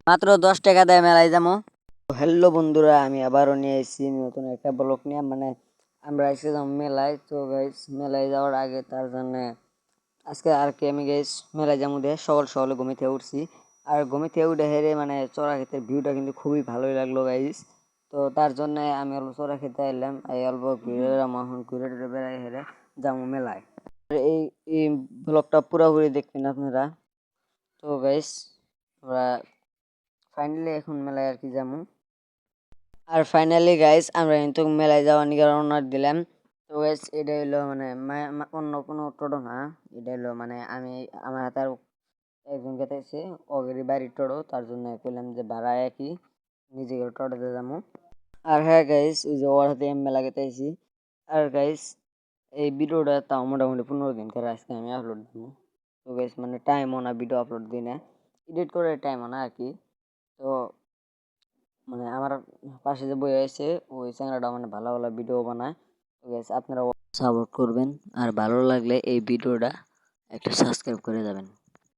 মাত্র 10 টাকা দেয় মেলায় যাবো। হ্যালো বন্ধুরা, আমি আবারও নিয়ে এসেছি নতুন একটা ব্লগ নিয়ে। মানে আমরা এসেছিলাম মেলায়। তো গাইস মেলায় যাওয়ার আগে তার জন্য আজকে আর কি আমি গাইস মেলায় যাবো দিয়ে সকাল সকালে ঘুমিয়ে থেকে উঠছি। আর ঘুমিয়ে থেকে উঠে হেরে মানে চড়া ক্ষেতের ভিউটা কিন্তু খুবই ভালোই লাগলো গাইস। তো তার জন্য আমি অল্প চড়া খেতে এলাম, এই অল্প ঘুরে ঘুরে টুরে বেড়াই হেরে যাবো মেলায়। আর এই ব্লগটা পুরোপুরি দেখবেন আপনারা। তো গাইস আমরা ফাইনালি এখন মেলায় আর কি যাবো। আর ফাইনালি গাইস আমরা কিন্তু মেলায় যাওয়ার নিকে রওনা দিলাম। তো গাইস এটা হলো মানে অন্য কোনো টোটো না, এটা হলো মানে আমি আমার হাতে আর একজন গেতেছে ওগেরই বাড়ির টোটো, তার জন্য কইলাম যে ভাড়া একই নিজেকে টোটোতে যাবো। আর হ্যাঁ গাইস ওই যে ওর হাতে আমি মেলা গেতেছি। আর গাইস এই ভিডিওটা তাও মোটামুটি 15 দিন করে আজকে আমি আপলোড দিব। তো গাইস মানে টাইমও না ভিডিও আপলোড দিই না, এডিট করে টাইমও না আর কি। তো মানে আমার পাশে যে বই আছে ওই চ্যানেলটা মানে ভালো ভালো ভিডিও বানায়। তো গাইস আপনারা সাপোর্ট করবেন, আর ভালো লাগলে এই ভিডিওটা একটা সাবস্ক্রাইব করে যাবেন।